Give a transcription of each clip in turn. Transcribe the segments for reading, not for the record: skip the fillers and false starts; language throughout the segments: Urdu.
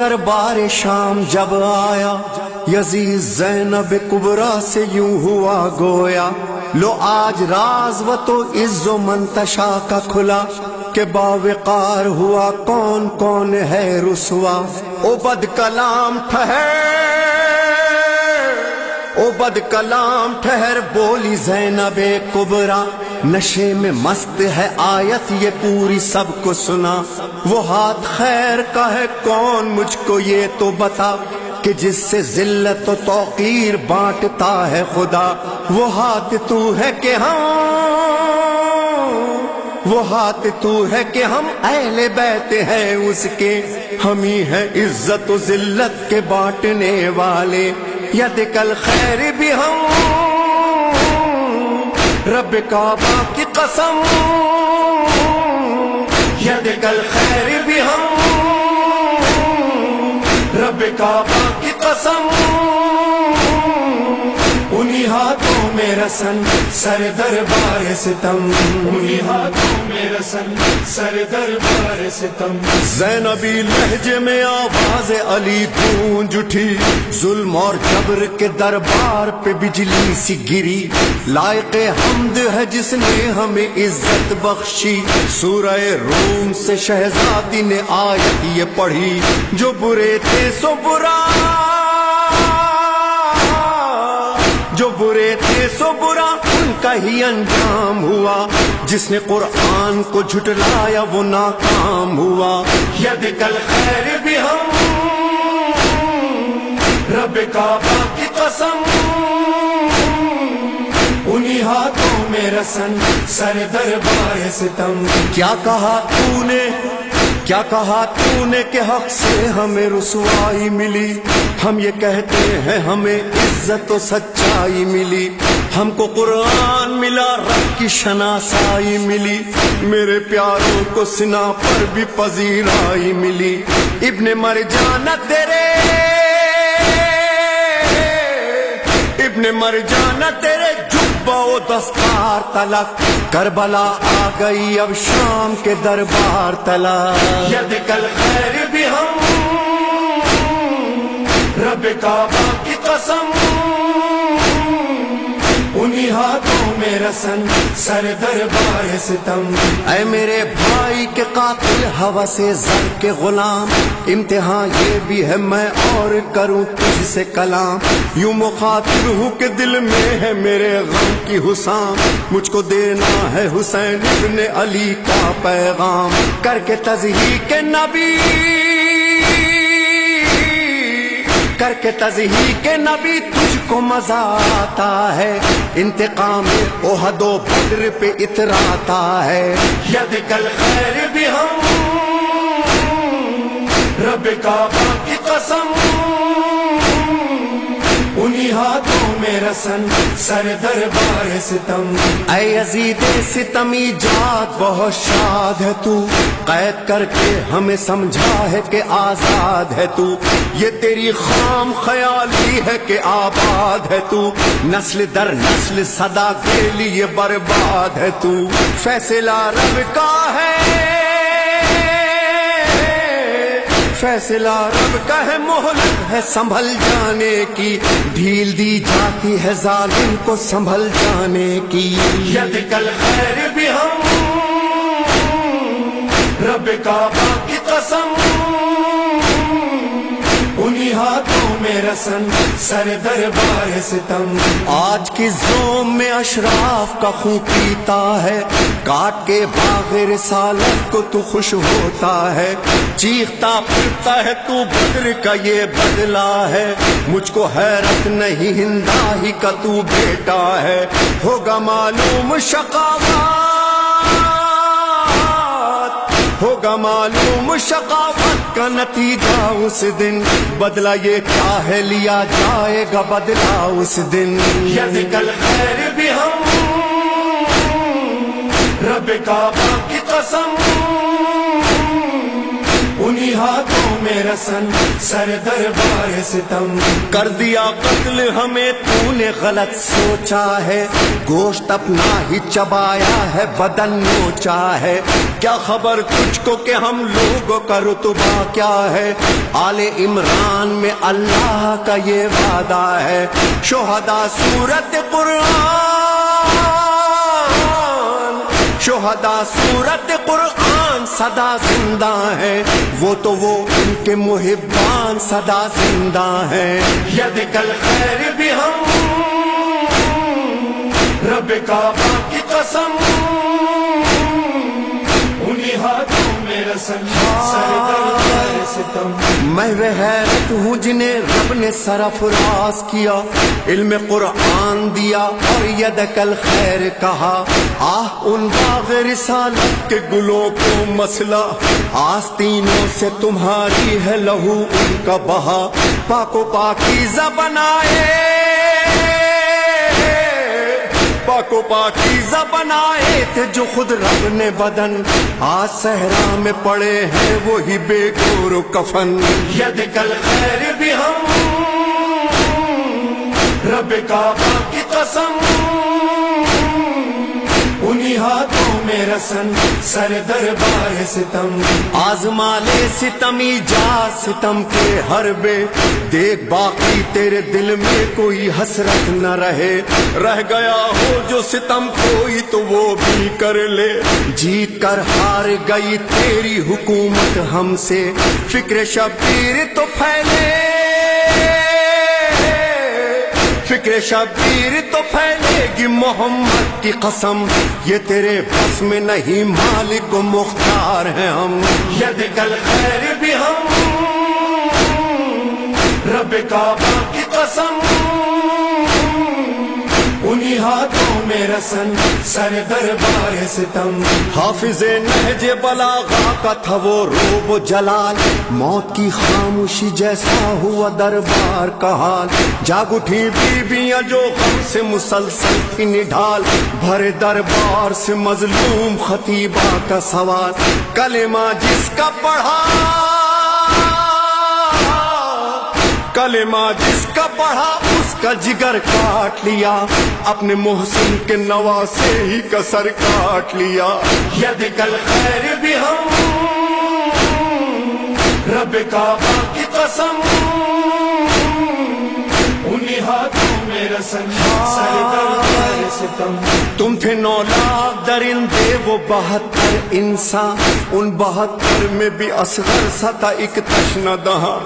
دربار شام جب آیا یزید زینب کبریٰ سے یوں ہوا گویا، لو آج راز و تو عز و منتشا کا کھلا کہ باوقار ہوا کون کون ہے رسوا۔ او بد کلام ٹھہر بولی زینب کبریٰ، نشے میں مست ہے آیت یہ پوری سب کو سنا، وہ ہاتھ خیر کا ہے کون مجھ کو یہ تو بتا، کہ جس سے ذلت و توقیر بانٹتا ہے خدا، وہ ہاتھ تو ہے کہ ہم اہل بیت ہیں اس کے، ہم ہی ہیں عزت و ذلت کے بانٹنے والے، ید کل خیر بھی ہم رب کعبہ کی قسم، ید کل خیر بھی ہم رب کعبہ کی قسم، انہی ہاتھوں میں رسن سر دربار ستم، انہی ہاتھوں میں رسن سر دربار ستم۔ زینبی لہجے میں آواز علی گونج اٹھی، ظلم اور جبر کے دربار پہ بجلی سی گری، لائق حمد ہے جس نے ہمیں عزت بخشی، سورہ روم سے شہزادی نے آیت یہ پڑھی، جو برے تھے سو برا، جو برے تھے سو برا ان کا ہی انجام ہوا، جس نے قرآن کو جھٹلایا وہ ناکام ہوا، ید کل خیر بھی ہم رب کعبہ کی قسم، انہی ہاتھوں میں رسن سر دربار ستم۔ کیا کہا تو نے کہ حق سے ہمیں رسوائی ملی، ہم یہ کہتے ہیں ہمیں عزت و سچائی ملی، ہم کو قرآن ملا رب کی شناسائی ملی، میرے پیاروں کو سنا پر بھی پذیرائی ملی، ابن مرجانہ تیرے جبہ و دستار تلک، کربلا آ گئی اب شام کے دربار تلک، ید کل خیر بھی ہم رب کعبہ کی قسم، انہی ہاتھوں میں رسن سر دربار ستم۔ اے میرے بھائی کے قاتل ہوس سے زر کے غلام، امتحان یہ بھی ہے میں اور کروں تجھ سے کلام، یوں مخاطب ہوں کہ دل میں ہے میرے غم کی حسام، مجھ کو دینا ہے حسین ابن علی کا پیغام، کر کے تضحیق نبی تجھ کو مزہ آتا ہے، انتقام احد و بدر پہ اتراتا ہے، ید کل خیر بھی ہم رب کعبہ کی قسم، انہی ہاتھوں میں رسن سر دربار ستم۔ اے یزید ستمی جات بہت شاد ہے تو، قید کر کے ہمیں سمجھا ہے کہ آزاد ہے تو، یہ تیری خام خیالی ہے کہ آباد ہے تو، نسل در نسل صدا کے لیے برباد ہے تو، فیصلہ رب کا ہے، فیصلہ رب کا ہے، مہلت ہے سنبھل جانے کی، ڈھیل دی جاتی ہے ظالم کو سنبھل جانے کی، ید کل خیر بھی ہم رب کعبہ کی قسم، انہی ہاتھوں میں رسن سر دربار ستم۔ آج کی زوم میں اشراف کا خون پیتا ہے، کاٹ کے باغ رسالت کو تو خوش ہوتا ہے، چیختا پھرتا ہے تو بدر کا یہ بدلہ ہے، مجھ کو حیرت نہیں ہندا ہی کا تو بیٹا ہے، ہوگا معلوم شقاوت کا نتیجہ اس دن، بدلہ یہ کیا ہے لیا جائے گا بدلہ اس دن، ید کل خیر بھی ہم رب کعبہ کی قسم، انہی انہی ہاتھوں میں رسن سر دربار ستم کر دیا قتل ہمیں تو نے غلط سوچا ہے گوشت اپنا ہی چبایا ہے بدن نوچا ہے کیا خبر تجھ کو کہ ہم لوگوں کا رتبہ کیا ہے آل عمران میں اللہ کا یہ وعدہ ہے شہداء سورت قرآن شہداء سورت قرآن سدا زندہ ہے وہ تو وہ ان کے محبان سدا زندہ ہیں ید کل خیر بھی ہم رب کعبہ کی قسم انہی ہاتھوں میں رسن سر دربار ستم میں وہ حیرت ہوں جنہیں رب نے سرفراز کیا علم قرآن دیا اور یدک الخیر کہا آہ ان باغ رسالت کے گلوں کو مسئلہ آستینوں سے تمہاری ہے لہو ان کا بہا پاک و پاکیزہ بنائے پاک و پاکیزہ بنائے تھے جو خود رب نے بدن آج صحرا میں پڑے ہیں وہی بے گور و کفن ید کل خیر بھی ہم رب کعبہ کی قسم انہی ہاتھوں میں رسن سر دربار ستم آزما لے ستمی جا ستم کے حربے دیکھ باقی تیرے دل میں کوئی حسرت نہ رہے رہ گیا ہو جو ستم کوئی تو وہ بھی کر لے جیت کر ہار گئی تیری حکومت ہم سے فکر شبیر تو پھیلے فکر شبیر تو پھیلے گی محمد کی قسم یہ تیرے بس میں نہیں مالک و مختار ہیں ہم ید کل خیر بھی ہم رب کعبہ کی قسم انہی ہاتھوں میں رسن سر دربار ستم حافظ نہج بلاغہ کا تھا وہ روب و جلال موت کی خاموشی جیسا ہوا دربار کا حال جاگ اٹھی بیویاں جو غم سے مسلسل تھی نڈھال بھرے دربار سے مظلوم خطیبہ کا سوال کلمہ جس کا پڑھا کلمہ جس کا پڑھا اس کا جگر کاٹ لیا اپنے محسن کے نواسے ہی کا سر کاٹ لیا ید کل خیر بھی ہم رب کعبہ کی قسم انہی ہاتھوں میں رسن سر دربار ستم تم تھے 9 لاکھ درندے وہ 72 انسان ان 72 میں بھی اصغر سا تھا ایک تشنہ دہاں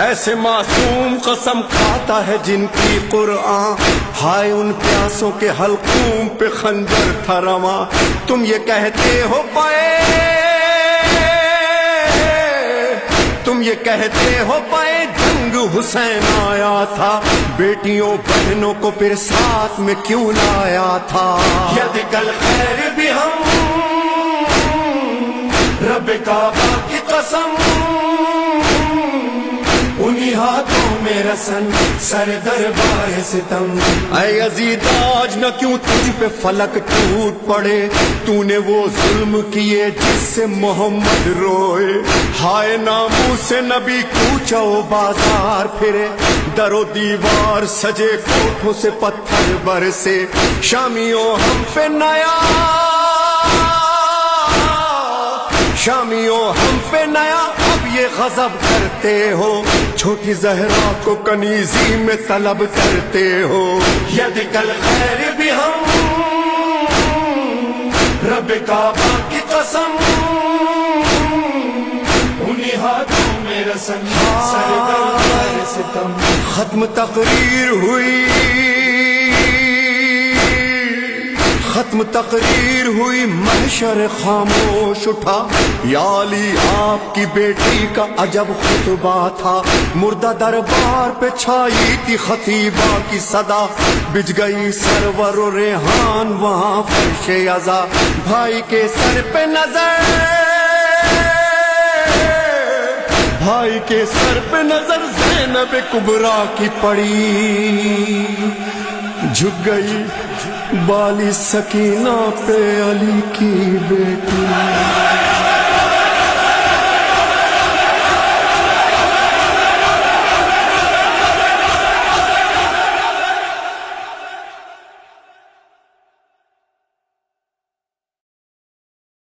ایسے معصوم قسم کھاتا ہے جن کی قرآن ہائے ان پیاسوں کے حلقوم پہ خنجر تھا رواں تم یہ کہتے ہو پائے جنگ حسین آیا تھا بیٹیوں بہنوں کو پھر ساتھ میں کیوں لایا تھا ید کل خیر بھی ہم رب کعبہ کی قسم انہی ہاتھوں میں رسن سر دربار ستم اے یزید آج نہ کیوں تجھ پہ فلک ٹوٹ پڑے تو نے وہ ظلم کیے جس سے محمد روئے ہائے ناموں سے نبی کوچہ و بازار پھرے در و دیوار سجے کوٹھوں سے پتھر برسے شامیوں ہم پہ نیا شامیوں ہم پہ نیا اب یہ غضب کرتے ہو چھوٹی زہرا کو کنیزی میں طلب کرتے ہو ید کل خیر بھی ہم رب کعبہ کی قسم انہی ہاتھوں میں رسن سر دربار ستم ختم تقریر ہوئی محشر خاموش اٹھا یا علی آپ کی بیٹی کا عجب خطبہ تھا مردہ دربار پہ چھائی تھی خطیبہ کی صدا بج گئی سرور و ریحان وہاں فرش عزا بھائی کے سر پہ نظر زینب کبریٰ کی پڑی جھک گئی بالی سکینہ پہ علی کی بیٹی